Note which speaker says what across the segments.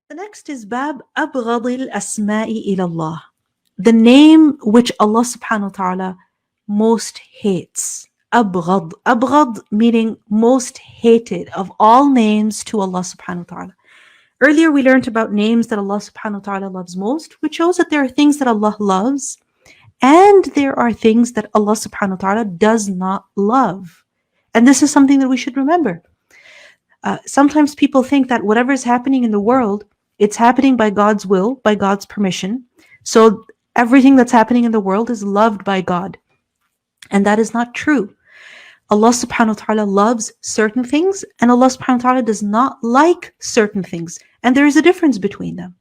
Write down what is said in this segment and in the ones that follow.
Speaker 1: The next is Bab Abghadil Asma'i ilallah. The name which Allah subhanahu wa ta'ala most hates. Abghad. Abghad meaning most hated of all names to Allah subhanahu wa ta'ala. Earlier we learned about names that Allah subhanahu wa ta'ala loves most, which shows that there are things that Allah loves and there are things that Allah subhanahu wa ta'ala does not love. And this is something that we should remember. Sometimes people think that whatever is happening in the world, it's happening by God's will, by God's permission. So everything that's happening in the world is loved by God. And that is not true. Allah subhanahu wa ta'ala loves certain things and Allah subhanahu wa ta'ala does not like certain things. And there is a difference between them.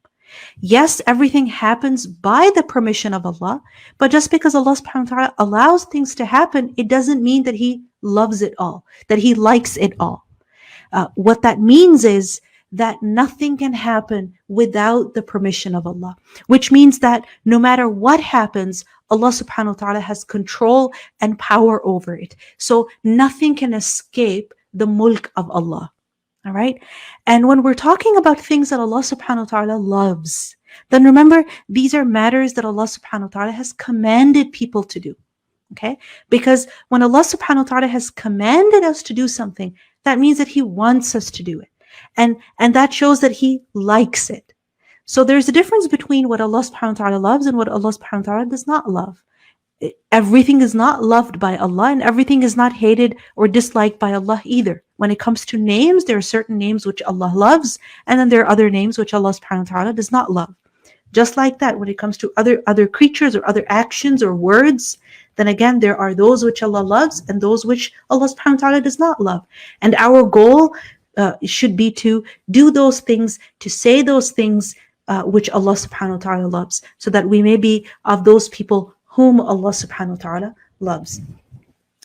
Speaker 1: Yes, everything happens by the permission of Allah, but just because Allah subhanahu wa ta'ala allows things to happen, it doesn't mean that He loves it all, that He likes it all. What that means is that nothing can happen without the permission of Allah, which means that no matter what happens, Allah subhanahu wa ta'ala has control and power over it. So nothing can escape the mulk of Allah. All right. And when we're talking about things that Allah subhanahu wa ta'ala loves, then remember, these are matters that Allah subhanahu wa ta'ala has commanded people to do. Okay. Because when Allah subhanahu wa ta'ala has commanded us to do something, that means that He wants us to do it. And that shows that He likes it. So there's a difference between what Allah subhanahu wa ta'ala loves and what Allah subhanahu wa ta'ala does not love. Everything is not loved by Allah and everything is not hated or disliked by Allah either. When it comes to names, there are certain names which Allah loves, and then there are other names which Allah subhanahu wa ta'ala does not love. Just like that, when it comes to other creatures or other actions or words, then again, there are those which Allah loves and those which Allah subhanahu wa ta'ala does not love. And our goal should be to do those things, to say those things which Allah subhanahu wa ta'ala loves, so that we may be of those people whom Allah subhanahu wa ta'ala loves.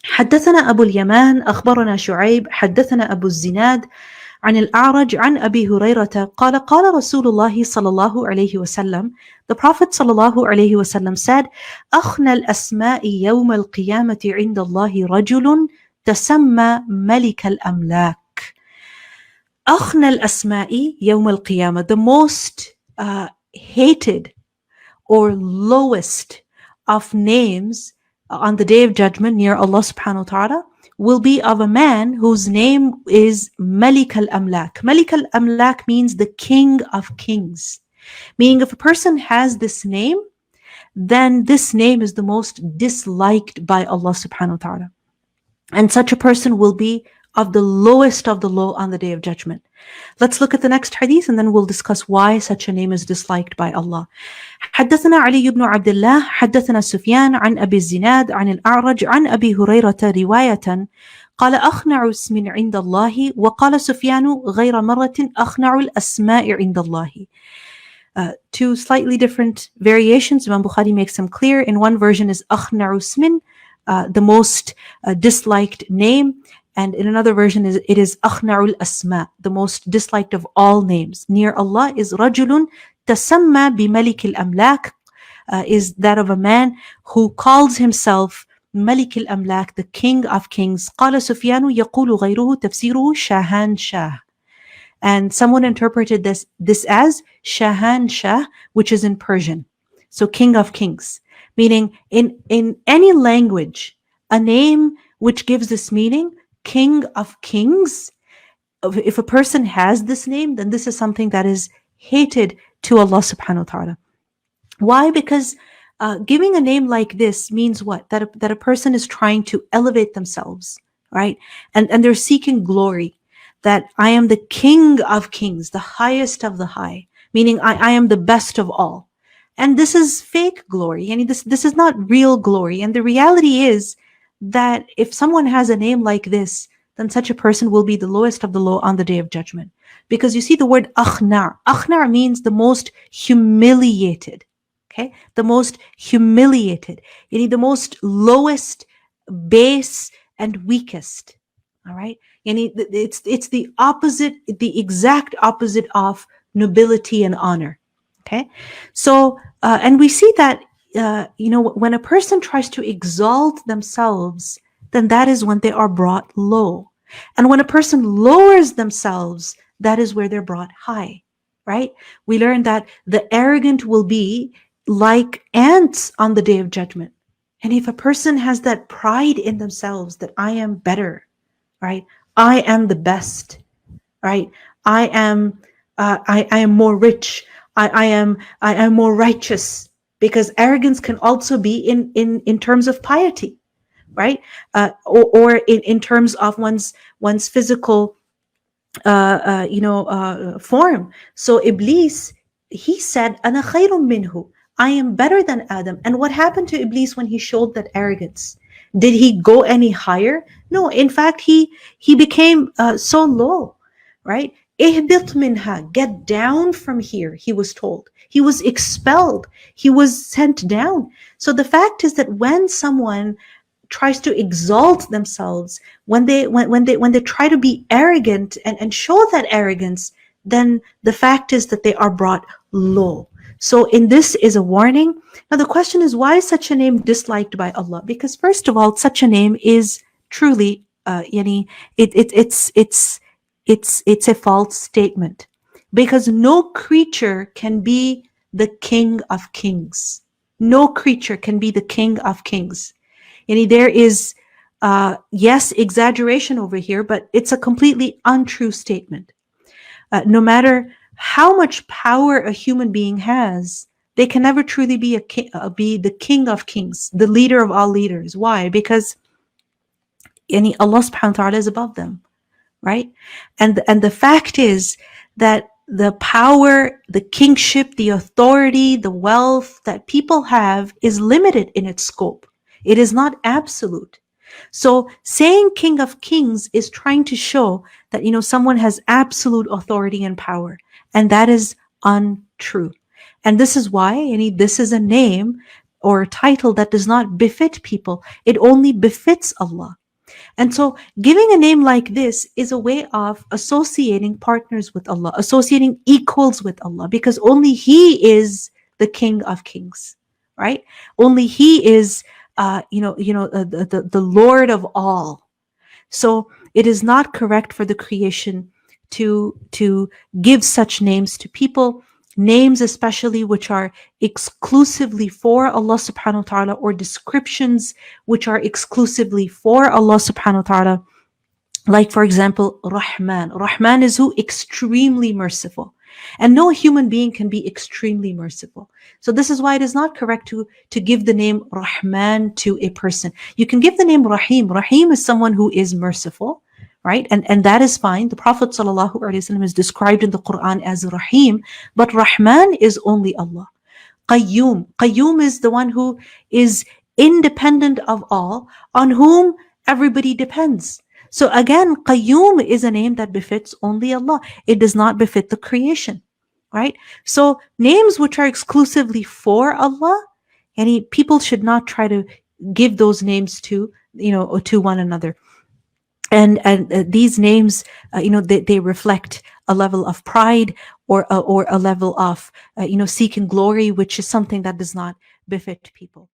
Speaker 1: حدثنا أبو اليمان أخبرنا شعيب حدثنا أبو الزناد عن الأعرج عن أبي هريرة قال قال رسول الله صلى الله عليه وسلم. The Prophet صلى الله عليه وسلم said, أخنى الأسماء يوم القيامة عند الله رجل تسمى ملك الأملاك. أخنى الأسماء يوم القيامة, the most hated or lowest of names on the day of judgment near Allah subhanahu wa ta'ala will be of a man whose name is Malik al-Amlak. Malik al-Amlak means the king of kings. Meaning if a person has this name, then this name is the most disliked by Allah subhanahu wa ta'ala. And such a person will be of the lowest of the low on the day of judgment. Let's look at the next hadith and then we'll discuss why such a name is disliked by Allah. حدثنا علي بن عبد الله حدثنا سفيان عن أبي الزناد عن الأعرج عن أبي هريرة رواية قال أخنع اسم عند الله وقال سفيان غير مرة أخنع الأسماء عند الله. Two slightly different variations. Imam Bukhari makes them clear. In one version is أخنع اسم, the most disliked name. And in another version, it is أخنع الأسماء, the most disliked of all names. Near Allah is رجل تسمى بملك الأملاك, is that of a man who calls himself ملك الأملاك, the king of kings. قال سفيان يقول غيره تفسيره شاهان شاه. And someone interpreted this as Shahan Shah, which is in Persian. So king of kings. Meaning in any language, a name which gives this meaning, king of kings, if a person has this name, then this is something that is hated to Allah subhanahu wa ta'ala. Why? Because giving a name like this means what? That a person is trying to elevate themselves, right? And they're seeking glory. That I am the king of kings, the highest of the high, meaning I am the best of all. And this is fake glory. I mean, this is not real glory. And the reality is that if someone has a name like this, then such a person will be the lowest of the low on the day of judgment. Because you see the word akhnar. Akhnar means the most humiliated. Okay? The most humiliated. You need the most lowest, base, and weakest. All right? It's the opposite, the exact opposite of nobility and honor. Okay? So, and we see that when a person tries to exalt themselves, then that is when they are brought low. And when a person lowers themselves, that is where they're brought high. right? We learn that the arrogant will be like ants on the day of judgment. And if a person has that pride in themselves that I am better, right? I am the best, right? I am I am more rich. I am more righteous, because arrogance can also be in terms of piety, right? Or in terms of one's physical form. So Iblis, he said, "Ana khayrun minhu." I am better than Adam. And what happened to Iblis when he showed that arrogance? Did he go any higher? No. In fact, he became so low, right? Ihbit minha, get down from here, he was told. He was expelled. He was sent down. So the fact is that when someone tries to exalt themselves, when they try to be arrogant and show that arrogance, then the fact is that they are brought low. So in this is a warning. Now the question is, why is such a name disliked by Allah? Because first of all, such a name is truly yani it's a false statement, because no creature can be the king of kings. No creature can be the king of kings. And there is, yes, exaggeration over here, but it's a completely untrue statement. No matter how much power a human being has, they can never truly be be the king of kings, the leader of all leaders. Why? Because Allah subhanahu wa ta'ala is above them, right? And the fact is that the power, the kingship, the authority, the wealth that people have is limited in its scope. It is not absolute. So saying King of Kings is trying to show that, someone has absolute authority and power. And that is untrue. And this is why this is a name or a title that does not befit people. It only befits Allah. And so giving a name like this is a way of associating partners with Allah, associating equals with Allah, because only He is the King of Kings, right? Only He is the Lord of all. So it is not correct for the creation to give such names to people, names especially which are exclusively for Allah subhanahu wa ta'ala, or descriptions which are exclusively for Allah subhanahu wa ta'ala. Like, for example, Rahman. Rahman is who? Extremely merciful. And no human being can be extremely merciful. So this is why it is not correct to give the name Rahman to a person. You can give the name Rahim. Rahim is someone who is merciful, right? And that is fine. The Prophet ﷺ is described in the Quran as Rahim, but Rahman is only Allah. Qayyum. Qayyum is the one who is independent of all, on whom everybody depends. So again, Qayyum is a name that befits only Allah. It does not befit the creation, right? So names which are exclusively for Allah, people should not try to give those names to one another. And these names, they reflect a level of pride or a level of seeking glory, which is something that does not befit people.